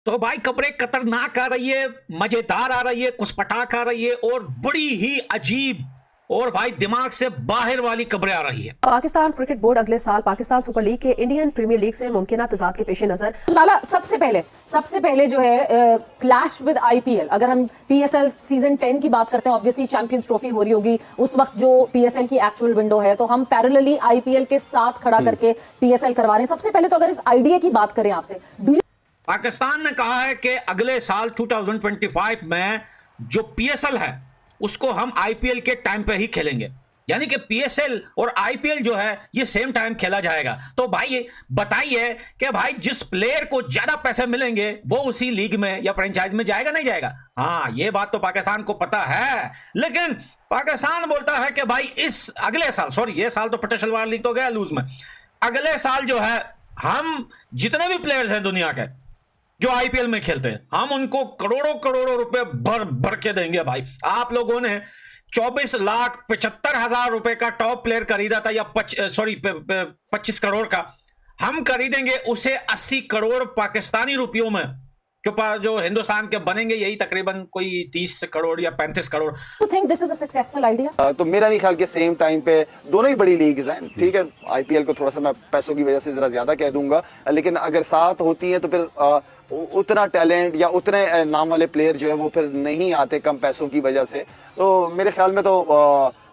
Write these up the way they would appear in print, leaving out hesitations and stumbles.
तो भाई खबरें खतरनाक आ रही है, मजेदार आ रही है, कुछ आ रही है और बड़ी ही अजीब और भाई दिमाग से बाहर वाली खबरें आ रही है। पाकिस्तान क्रिकेट बोर्ड अगले साल पाकिस्तान सुपर लीग के इंडियन प्रीमियर लीग से मुमकिन तजाद के पेश नजर लाला सबसे पहले जो है क्लैश विद आईपीएल। अगर हम पीएसएल सीजन 10 की बात करते हैं, ऑब्वियसली चैंपियंस ट्रॉफी हो रही होगी उस वक्त जो पीएसएल की एक्चुअल विंडो है, तो हम पैरेलली आईपीएल के साथ खड़ा करके पीएसएल करवा रहे हैं। सबसे पहले तो अगर इस आइडिया की बात करें आपसे, पाकिस्तान ने कहा है कि अगले साल 2025 में जो पीएसएल है उसको हम आईपीएल के टाइम पे ही खेलेंगे, यानी कि पीएसएल और आईपीएल जो है ये सेम टाइम खेला जाएगा। तो भाई बताइए कि भाई जिस प्लेयर को ज्यादा पैसे मिलेंगे वो उसी लीग में या फ्रेंचाइज में जाएगा नहीं जाएगा? हाँ, ये बात तो पाकिस्तान को पता है, लेकिन पाकिस्तान बोलता है कि भाई इस अगले साल, सॉरी ये साल तो पटेशल वाला लीग तो गया लूज में, अगले साल जो है हम जितने भी प्लेयर्स हैं दुनिया के जो आईपीएल में खेलते हैं हम उनको करोड़ों करोड़ों रुपए भर भर के देंगे। भाई आप लोगों ने 24,75,000 रुपए का टॉप प्लेयर खरीदा था, या 25 करोड़ का, हम खरीदेंगे उसे 80 करोड़ पाकिस्तानी रुपयों में, जो हिंदुस्तान के बनेंगे यही तकरीबन कोई 30 करोड़ या 35 crore. You think this is a successful idea? तो मेरा नहीं ख्याल के सेम टाइम पे दोनों ही बड़ी लीग्स हैं, ठीक है। आईपीएल को थोड़ा सा मैं पैसों की वजह से जरा ज्यादा कह दूंगा, लेकिन अगर साथ होती हैं तो फिर उतना टैलेंट या उतने नाम वाले प्लेयर जो है वो फिर नहीं आते कम पैसों की वजह से। तो मेरे ख्याल में तो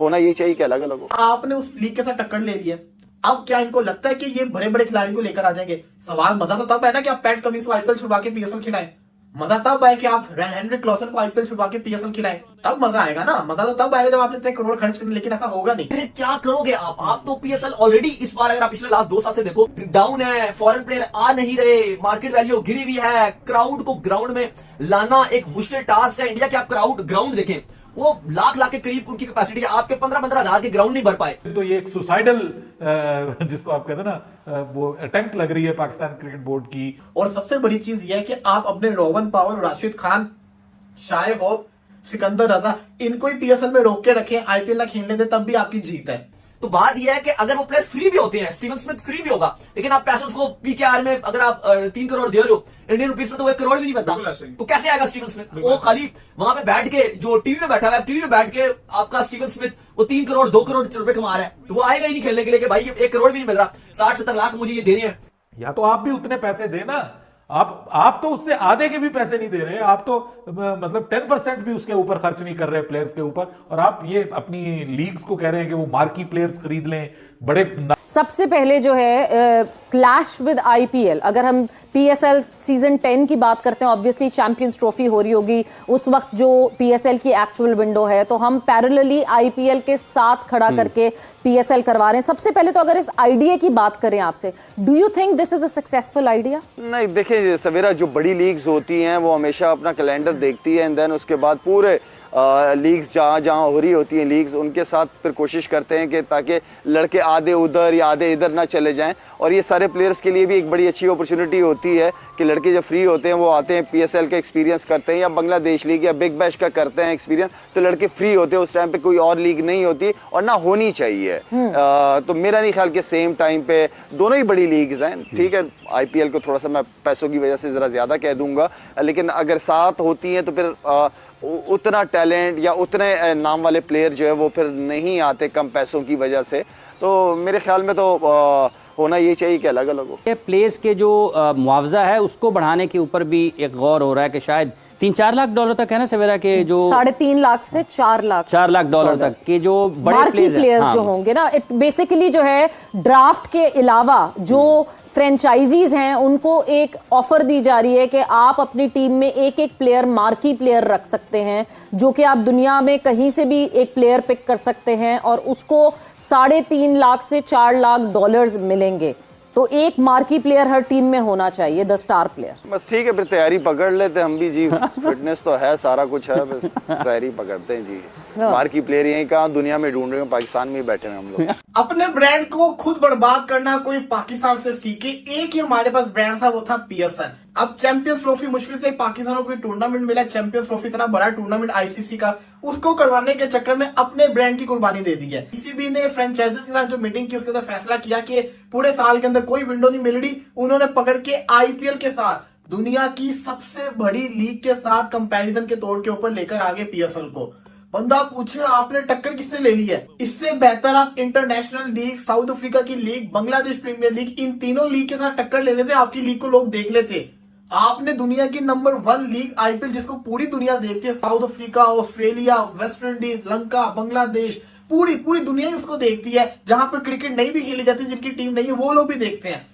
होना यही चाहिए कि अलग अलग हो। आपने उस लीग के साथ टक्कर ले ली है, अब क्या इनको लगता है कि ये बड़े बड़े खिलाड़ी को लेकर आ जाएंगे? सवाल मजा तो तब है ना कि आप पैट कमिंस को आईपीएल छुड़वा के पीएसएल खिलाएं। मजा तब आए कि आप हेनरी क्लॉसन को आईपीएल छुड़वा के पीएसएल खिलाएं, तब मजा आएगा ना। मजा तो तब आएगा जब आपने इतने करोड़ खर्च करें, लेकिन ऐसा होगा नहीं। फिर क्या करोगे आप तो पीएसएल ऑलरेडी इस बार अगर आप पिछले लास्ट 2 साल से देखो डाउन है, फॉरेन प्लेयर आ नहीं रहे, मार्केट वैल्यू गिरी हुई है, क्राउड को ग्राउंड में लाना एक मुश्किल टास्क है। इंडिया के आप ग्राउंड देखें, वो लाख के करीब उनकी कैपेसिटी है, आपके 15-15 हजार के ग्राउंड नहीं भर पाए। तो ये एक सुसाइडल जिसको आप कहते हैं ना, वो अटेम्प्ट लग रही है पाकिस्तान क्रिकेट बोर्ड की। और सबसे बड़ी चीज ये है कि आप अपने रोवन पावल, राशिद खान, शायद होप, सिकंदर रजा, इनको ही पीएसएल में रोक के रखें, आईपीएल ना खेलने दे, तब भी आपकी जीत है। तो बात यह है कि अगर वो प्लेयर फ्री भी होते हैं, स्टीवन स्मिथ फ्री भी होगा, लेकिन आप पैसे उसको पीकेआर में अगर आप 3 करोड़ दे रहे हो इंडियन रुपीस में, तो वो 1 करोड़ भी नहीं बनता। तो कैसे आएगा स्टीवन स्मिथ? वो खाली वहां पे बैठ के, जो टीवी में बैठा है, टीवी में बैठ के आपका स्टीवन स्मिथ वो 3 करोड़ 2 करोड़ रुपए कमा रहा है, तो वो आएगा ही नहीं खेलने के लिए कि भाई 1 करोड़ भी नहीं मिल रहा, 60-70 लाख मुझे ये देने हैं। या तो आप भी उतने पैसे देना, आप तो उससे आधे के भी पैसे नहीं दे रहे, आप तो मतलब 10% भी उसके ऊपर खर्च नहीं कर रहे प्लेयर्स के ऊपर, और आप ये अपनी लीग्स को कह रहे हैं कि वो मार्की प्लेयर्स खरीद लें बड़े। सबसे पहले जो है क्लैश विद आईपीएल। अगर हम पीएसएल सीजन 10 की बात करते हैं, ऑब्वियसली चैंपियंस ट्रॉफी हो रही होगी उस वक्त जो पीएसएल की एक्चुअल विंडो है, तो हम पैरेलली आईपीएल के साथ खड़ा करके पीएसएल करवा रहे हैं। सबसे पहले तो अगर इस आइडिया की बात करें आपसे, do you think this is a successful idea? नहीं, देखिए सवेरा, जो बड़ी लीग्स होती हैं वो हमेशा अपना कैलेंडर देखती है, एंड देन उसके बाद पूरे लीग्स जहाँ हो रही होती हैं लीग्स, उनके साथ फिर कोशिश करते हैं कि ताकि लड़के आधे उधर या आधे इधर ना चले जाएं। और ये सारे प्लेयर्स के लिए भी एक बड़ी अच्छी अपॉर्चुनिटी होती है कि लड़के जब फ्री होते हैं वो आते हैं, पीएसएल का एक्सपीरियंस करते हैं या बांग्लादेश लीग या बिग बैश का करते हैं एक्सपीरियंस, तो लड़के फ्री होते हैं। उस टाइम पे कोई और लीग नहीं होती और ना होनी चाहिए। तो मेरा नहीं ख्याल के सेम टाइम पे दोनों ही बड़ी लीग्स हैं, ठीक है। आईपीएल को थोड़ा सा मैं पैसों की वजह से जरा ज्यादा कह दूंगा, लेकिन अगर साथ होती हैं तो फिर उतना टैलेंट या उतने नाम वाले प्लेयर जो है वो फिर नहीं आते कम पैसों की वजह से। तो मेरे ख्याल में तो होना ये चाहिए कि अलग अलग हो। प्लेयर्स के जो मुआवजा है उसको बढ़ाने के ऊपर भी एक गौर हो रहा है कि शायद 3-4 लाख डॉलर तक है ना सवेरा के, जो 3.5 लाख से 4 लाख डॉलर तक के जो बड़े प्लेयर्स जो होंगे ना, बेसिकली जो है ड्राफ्ट के अलावा जो फ्रेंचाइजीज हैं उनको एक ऑफर दी जा रही है कि आप अपनी टीम में एक प्लेयर, मार्की प्लेयर रख सकते हैं, जो कि आप दुनिया में कहीं से भी एक प्लेयर पिक कर सकते हैं और उसको 3.5 लाख से 4 लाख डॉलर्स मिलेंगे। तो एक मार्की प्लेयर हर टीम में होना चाहिए, 10 स्टार प्लेयर। बस ठीक है, फिर तैयारी पकड़ लेते हम भी जी। फिटनेस तो है, सारा कुछ है, बस तैयारी पकड़ते हैं जी। मार्की प्लेयर यहीं कहाँ दुनिया में ढूंढ रहे हैं, पाकिस्तान में ही बैठे हैं हम लोग। अपने ब्रांड को खुद बर्बाद करना कोई पाकिस्तान से सीखे। एक ही हमारे पास ब्रांड था, वो था पीएसएल। अब चैंपियंस ट्रॉफी मुश्किल से पाकिस्तान को कोई टूर्नामेंट मिला, चैंपियंस ट्रॉफी इतना बड़ा टूर्नामेंट आईसीसी का, उसको करवाने के चक्कर में अपने ब्रांड की कुर्बानी दे दी है। पीसीबी ने फ्रेंचाइजीज के साथ जो मीटिंग की उसके अंदर फैसला किया कि पूरे साल के अंदर कोई विंडो नहीं मिल रही, उन्होंने पकड़ के आईपीएल के साथ दुनिया की सबसे बड़ी लीग के साथ कंपैरिजन के तौर के ऊपर लेकर आगे पीएसएल को। बंदा पूछे आपने टक्कर किससे ले ली है? इससे बेहतर आप इंटरनेशनल लीग, साउथ अफ्रीका की लीग, बांग्लादेश प्रीमियर लीग, इन तीनों लीग के साथ टक्कर ले लेते, आपकी लीग को लोग देख लेते। आपने दुनिया की नंबर 1 लीग आईपीएल, जिसको पूरी दुनिया देखती है, south Africa, Australia, West Indies, Lanka, Bangladesh, पूरी दुनिया ही उसको देखती है। जहां पर क्रिकेट नहीं भी खेली जाती, जिनकी टीम नहीं है, वो लोग भी देखते हैं।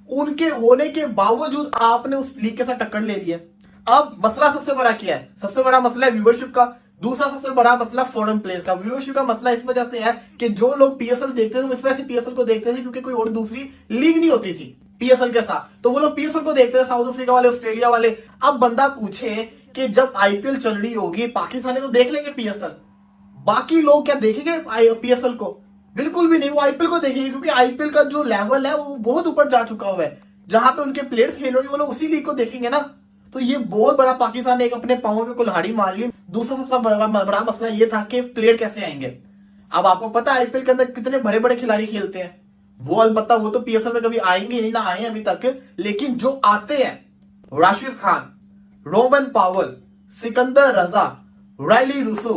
उनके होने के बावजूद आपने उस लीग के साथ टक्कर ले ली है। अब मसला सबसे बड़ा क्या है? सबसे बड़ा मसला है व्यूअरशिप का। दूसरा सबसे बड़ा मसला फॉरेन प्लेयर्स का। व्यूअरशिप का मसला इस वजह से है कि जो लोग पीएसएल देखते थे, इस वजह से पीएसएल को देखते थे क्योंकि कोई और दूसरी लीग नहीं होती थी पीएसएल के साथ, तो वो लोग पीएसएल को देखते थे, साउथ अफ्रीका वाले, ऑस्ट्रेलिया वाले। अब बंदा पूछे कि जब आईपीएल चल रही होगी, पाकिस्तानी तो देख लेंगे पीएसएल, बाकी लोग क्या देखेंगे पीएसएल को? बिल्कुल भी नहीं। वो आईपीएल को देखेंगे क्योंकि आईपीएल का जो लेवल है वो बहुत ऊपर जा चुका हुआ है। जहां पे उनके प्लेयर्स खेल रहे हैं वो लोग उसी लीग को देखेंगे ना। तो ये बहुत बड़ा पाकिस्तान ने एक अपने पांवों पे कुल्हाड़ी मार ली। दूसरा सबसे बड़ा मसला ये था कि प्लेयर कैसे आएंगे। अब आपको पता है आईपीएल के अंदर कितने बड़े बड़े खिलाड़ी खेलते हैं। वो अलबत्ता वो तो पीएसएल में कभी आएंगे नहीं, ना आए अभी तक, लेकिन जो आते हैं, राशिद खान, रोमन पावल, सिकंदर रजा, रायली रूसो,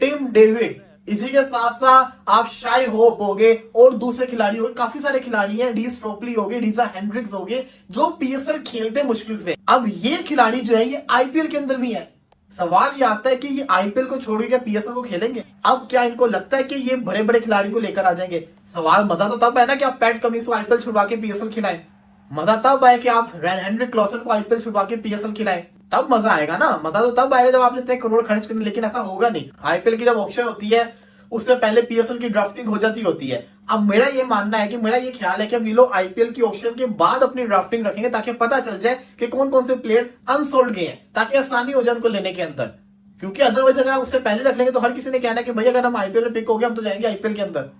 टिम डेविड, इसी के साथ साथ आप शाई होप हो गए और दूसरे खिलाड़ी हो गए, काफी सारे खिलाड़ी हैं, डी स्टोपली हो गए, डीजा हेंड्रिक्स हो गए, जो पीएसएल खेलते मुश्किल से। अब ये खिलाड़ी जो है ये आईपीएल के अंदर भी है। सवाल ये आता है कि ये आईपीएल को छोड़ के पीएसएल को खेलेंगे? अब क्या इनको लगता है कि ये बड़े बड़े खिलाड़ी को लेकर आ जाएंगे? सवाल, मजा तो तब है ना कि आप पैट कमिंस को आईपीएल छुड़वा के पीएसएल खिलाएं। मजा तब है कि आप हेनरिक क्लॉसन को आईपीएल छुड़वा के पीएसएल खिलाएं, तब मजा आएगा ना। मजा तो तब आएगा जब आपने इतने करोड़ खर्च करने, लेकिन ऐसा होगा नहीं। आईपीएल की जब ऑक्शन होती है उससे पहले पीएसएल की ड्राफ्टिंग हो जाती होती है। अब मेरा ये मानना है कि मेरा ये ख्याल है कि अब ये लोग आईपीएल की ऑक्शन के बाद अपनी ड्राफ्टिंग रखेंगे ताकि पता चल जाए कि कौन कौन से प्लेयर अनसोल्ड गए हैं, ताकि आसानी हो जाए उनको लेने के अंदर। क्योंकि अदरवाइज अगर आप उससे पहले रख लेंगे तो हर किसी ने कहना है कि भाई अगर हम आईपीएल में पिक हो गए हम तो जाएंगे आईपीएल के अंदर।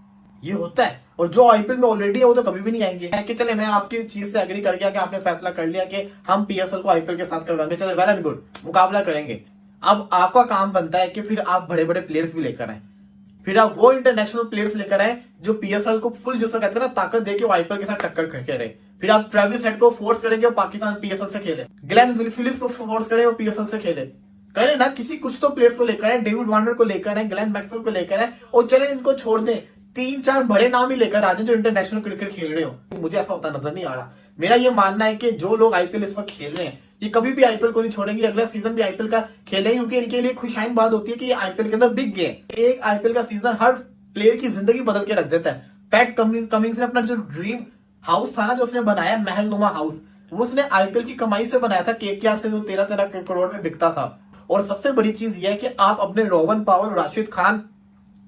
ये होता है। और जो आईपीएल में ऑलरेडी है वो तो कभी भी नहीं आएंगे। कि चले मैं आपकी चीज से एग्री कर गया कि आपने फैसला कर लिया कि हम पीएसएल को आईपीएल के साथ करवाएंगे, चलो वेल एंड गुड, मुकाबला करेंगे। अब आपका काम बनता है कि फिर आप बड़े बड़े प्लेयर्स भी लेकर आए, फिर आप वो इंटरनेशनल प्लेयर्स लेकर आए जो पीएसएल को फुल, जो कहते हैं ना, ताकत देके वो आईपीएल के साथ टक्कर करके रहे। फिर आप ट्रेविस हेड को फोर्स करेंगे वो पाकिस्तान पीएसएल से खेले, ग्लेन फिलिप्स को फोर्स करें वो पीएसएल से खेले, करें ना। किसी कुछ तो प्लेयर्स को लेकर आए, डेविड वार्नर को लेकर आए, ग्लेन मैक्सवेल को लेकर आए, और चले इनको छोड़ दें, 3-4 बड़े नाम ही लेकर आ जाए जो इंटरनेशनल क्रिकेट खेल रहे हो। मुझे ऐसा होता नजर नहीं आ रहा। मेरा ये मानना है कि जो लोग आईपीएल इस वक्त खेल रहे हैं ये कभी भी आईपीएल को नहीं छोड़ेंगे, अगला सीजन भी आईपीएल का खेलेंगे, क्योंकि इनके लिए खुशाइन बात होती है कि ये आईपीएल के अंदर बिग गए। एक आईपीएल का सीजन हर प्लेयर की जिंदगी बदल के रख देता है। पैट कमिंस ने अपना जो ड्रीम हाउस था ना, जो उसने बनाया, महलनुमा हाउस, वो उसने आईपीएल की कमाई से बनाया था। केकेआर से जो 13-13 करोड़ में बिकता था। और सबसे बड़ी चीज यह है कि आप अपने रोवन पावल, राशिद खान,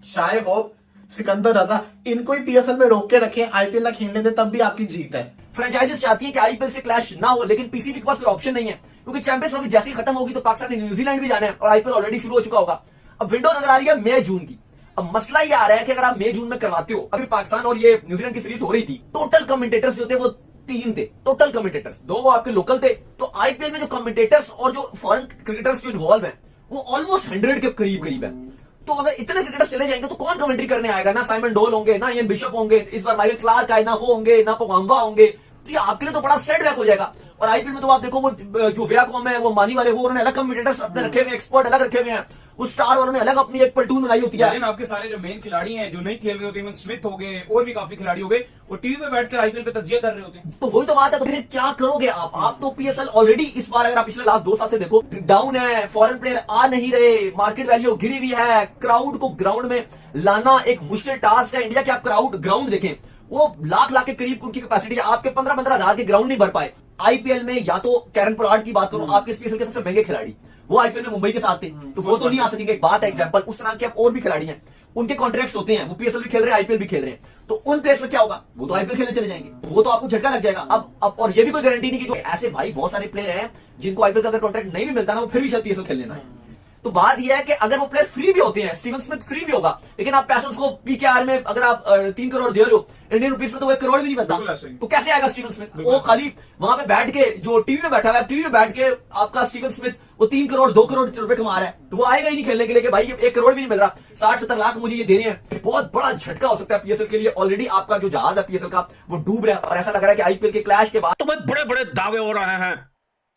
शाय होप, सिकंदर रजा, इनको ही पीएसएल में रोक के रखें, आईपीएल ना खेलने दे, तब भी आपकी जीत है। फ्रेंचाइजीज चाहती है कि आईपीएल से क्लैश ना हो, लेकिन पीसीबी के पास कोई ऑप्शन नहीं है, क्योंकि चैंपियंस ट्रॉफी जैसे ही खत्म होगी तो पाकिस्तान ने न्यूजीलैंड भी जाना है और आईपीएल ऑलरेडी शुरू हो चुका होगा। अब विंडो नजर आ रही है मई जून की। अब मसला ये आ रहा है कि अगर आप मई जून में करवाते हो, अभी पाकिस्तान और ये न्यूजीलैंड की सीरीज हो रही थी, टोटल कमेंटेटर्स जो थे वो 3 थे, टोटल कमेंटेटर्स। 2 वो आपके लोकल थे। तो आईपीएल में जो कमेंटेटर्स और जो फॉरेन क्रिकेटर्स जो इन्वॉल्व है वो ऑलमोस्ट 100 के करीब है। तो अगर इतने क्रिकेटर्स चले जाएंगे तो कौन कमेंट्री करने आएगा? ना साइमन डोल होंगे, ना इयन बिशप होंगे, इस बार माइकल क्लार्क आए, ना वो होंगे, ना पोगाम्बा होंगे। तो ये आपके लिए तो बड़ा सेटबैक हो जाएगा। और आईपीएल में तो आप देखो वो जो वियाकॉम है, वो मानी वाले, वो उन्होंने अलग कमेंटेटर्स अपने रखे हुए, एक्सपर्ट अलग रखे हुए हैं। उस स्टार वालों ने अलग अपनी एक प्लटून बनाई होती है। आपके सारे जो मेन खिलाड़ी हैं जो नहीं खेल रहे होते, स्मिथ हो गए और भी काफी खिलाड़ी हो गए, वो टीवी पे बैठकर आईपीएल पे तज्जिया कर रहे होते हैं। तो वही तो बात है। तो फिर क्या करोगे आप तो पीएसएल ऑलरेडी इस बार अगर आप पिछले लास्ट 2 साल से देखो, डाउन है, फॉरेन प्लेयर आ नहीं रहे, मार्केट वैल्यू गिरी हुई है, क्राउड को ग्राउंड में लाना एक मुश्किल टास्क है। इंडिया के आप क्राउड ग्राउंड देखें, वो लाख के करीब उनकी कैपेसिटी है, आपके 15-15 हजार के ग्राउंड नहीं भर पाए। आईपीएल में या तो कैरन पोलार्ड की बात करो, आपके स्पेशल के सबसे महंगे खिलाड़ी, वो आईपीएल में मुंबई के साथ थे, तो वो तो नहीं आ सकेंगे। एक बात है एग्जांपल, उस तरह के और भी खिलाड़ी हैं, उनके कॉन्ट्रैक्ट्स होते हैं, वो पीएसएल भी खेल रहे हैं, आईपीएल भी खेल रहे हैं। तो उन प्लेयर्स में क्या होगा? वो तो आईपीएल खेलने चले जाएंगे, वो तो आपको झटका लग जाएगा। अब और ये भी कोई गारंटी नहीं कि जो ऐसे भाई बहुत सारे प्लेयर हैं जिनको आईपीएल का अगर कॉन्ट्रैक्ट नहीं भी मिलता ना, वो फिर भी शायद पीएसएल खेल लेना है। तो बात यह है कि अगर वो प्लेयर फ्री भी होते हैं, स्टीवन स्मिथ फ्री भी होगा, लेकिन आप पैसे उसको पीकेआर में अगर आप 3 करोड़ दे रहे हो, इंडियन रुपीस में तो 1 करोड़ भी नहीं बनता, तो कैसे आएगा स्टीवन स्मिथ? वो खाली वहां पे बैठ के, जो टीवी में बैठा हुआ है, टीवी में बैठ के आपका स्टीवन स्मिथ वो 3 करोड़ 2 करोड़ रुपए कमा रहा है, तो वो आएगा ही नहीं खेलने के लिए कि भाई 1 करोड़ भी नहीं मिल रहा, 60-70 लाख मुझे ये देने हैं। बहुत बड़ा झटका हो सकता है पीएसएल के लिए। ऑलरेडी आपका जो जहाज है पीएसएल का वो डूब रहा है, और ऐसा लग रहा है कि आईपीएल के क्लैश के बाद तो भाई बड़े बड़े दावे हो रहे हैं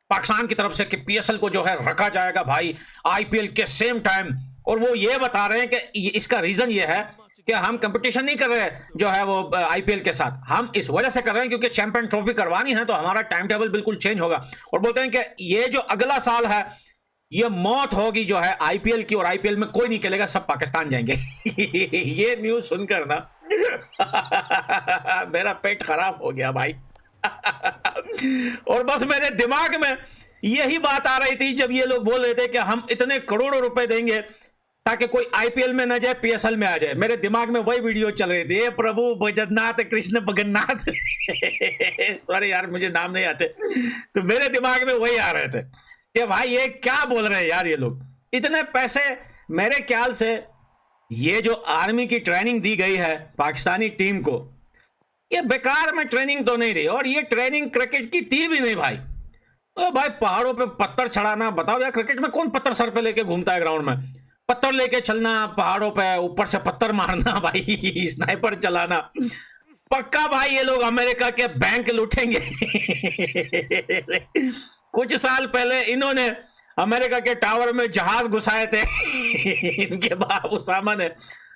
पाकिस्तान की तरफ से कि पीएसएल को जो है रखा जाएगा भाई आईपीएल के सेम टाइम। और वो ये बता रहे हैं कि इसका रीजन ये है कि हम कंपटीशन नहीं कर रहे जो है वो आईपीएल के साथ, हम इस वजह से कर रहे हैं क्योंकि चैंपियन ट्रॉफी करवानी है तो हमारा टाइम टेबल बिल्कुल चेंज होगा। और बोलते हैं कि ये जो अगला साल है ये मौत होगी जो है आईपीएल की, और आईपीएल में कोई नहीं खेलेगा, सब पाकिस्तान जाएंगे। ये न्यूज सुनकर ना मेरा पेट खराब हो गया भाई। और बस मेरे दिमाग में यही बात आ रही थी जब ये लोग बोल रहे थे कि हम इतने करोड़ों रुपए देंगे ताकि कोई आईपीएल में ना जाए, पीएसएल में आ जाए। मेरे दिमाग में वही वीडियो चल रही थी, प्रभु भजननाथ कृष्ण भगन्नाथ सॉरी यार मुझे नाम नहीं आते, तो मेरे दिमाग में वही आ रहे थे कि भाई ये क्या बोल रहे हैं यार ये लोग, इतने पैसे। मेरे ख्याल से ये जो आर्मी की ट्रेनिंग दी गई है पाकिस्तानी टीम को, ये बेकार में ट्रेनिंग तो नहीं रही, और ये ट्रेनिंग क्रिकेट की थी भी नहीं भाई। तो भाई पहाड़ों पे पत्थर चढ़ाना, बताओ यार क्रिकेट में कौन पत्थर सर पे लेके घूमता है ग्राउंड में, पत्थर लेके चलना पहाड़ों पे, ऊपर से पत्थर मारना भाई, स्नाइपर चलाना, पक्का भाई ये लोग अमेरिका के बैंक लूटेंगे। कुछ साल पहले इन्होंने अमेरिका के टावर में जहाज घुसाए थे इनके बाप उसामा ने,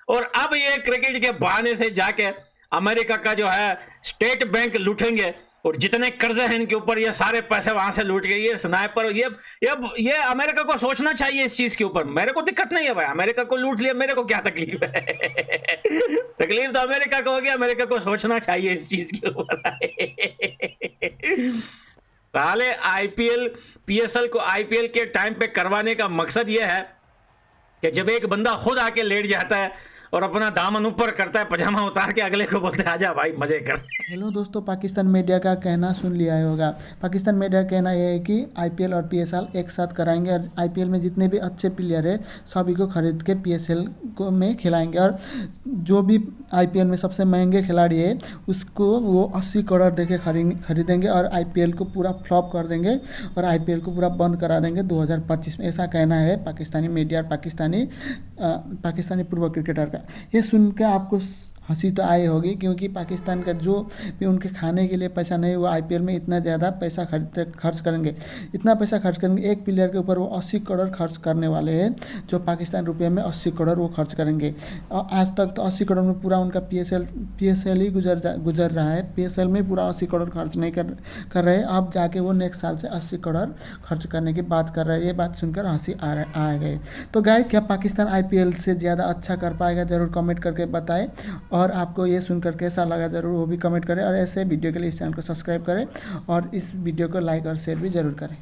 और अब ये क्रिकेट के बहाने से जाके अमेरिका का जो है स्टेट बैंक लूटेंगे, और जितने कर्जे हैं इनके ऊपर ये सारे पैसे वहां से लूट गए। ये स्नाइपर, ये अमेरिका को सोचना चाहिए इस चीज के ऊपर। मेरे को दिक्कत नहीं है भाई, अमेरिका को लूट लिया, मेरे को क्या तकलीफ है। तकलीफ तो अमेरिका को हो गया, अमेरिका को सोचना चाहिए इस चीज के ऊपर। साले आईपीएल पीएसएल को आईपीएल के टाइम पे करवाने का मकसद ये है कि जब एक बंदा खुद आके लेट जाता है और अपना दामन ऊपर करता है, पजामा उतार के अगले को बोलते हैं आजा भाई मजे कर। हेलो दोस्तों, पाकिस्तान मीडिया का कहना सुन लिया होगा। पाकिस्तान मीडिया का कहना यह है कि आईपीएल और पीएसएल एक साथ कराएंगे, और आईपीएल में जितने भी अच्छे प्लेयर है सभी को खरीद के पीएसएल को में खिलाएंगे, और जो भी आईपीएल में सबसे महंगे खिलाड़ी है उसको वो 80 करोड़ देके खरीदेंगे, और आईपीएल को पूरा फ्लॉप कर देंगे, और आईपीएल को पूरा बंद करा देंगे 2025 में। ऐसा कहना है पाकिस्तानी मीडिया और पाकिस्तानी पूर्व क्रिकेटर का। ये सुन के आपको हंसी तो आई होगी, क्योंकि पाकिस्तान का जो भी उनके खाने के लिए पैसा नहीं, वो आईपीएल में इतना ज़्यादा पैसा खर्च करेंगे, इतना पैसा खर्च करेंगे एक प्लेयर के ऊपर। वो 80 करोड़ खर्च करने वाले हैं, जो पाकिस्तान रुपये में 80 करोड़ वो खर्च करेंगे। और आज तक तो 80 करोड़ में पूरा उनका पीएसएल ही गुजर रहा है। पीएसएल में पूरा 80 करोड़ खर्च नहीं कर रहे। अब जाके वो नेक्स्ट साल से 80 करोड़ खर्च करने की बात कर रहे हैं। ये बात सुनकर हंसी आ गई। तो गाइस, क्या पाकिस्तान आईपीएल से ज़्यादा अच्छा कर पाएगा? ज़रूर कमेंट करके बताएं, और आपको ये सुनकर कैसा लगा ज़रूर वो भी कमेंट करें, और ऐसे वीडियो के लिए इस चैनल को सब्सक्राइब करें, और इस वीडियो को लाइक और शेयर भी ज़रूर करें।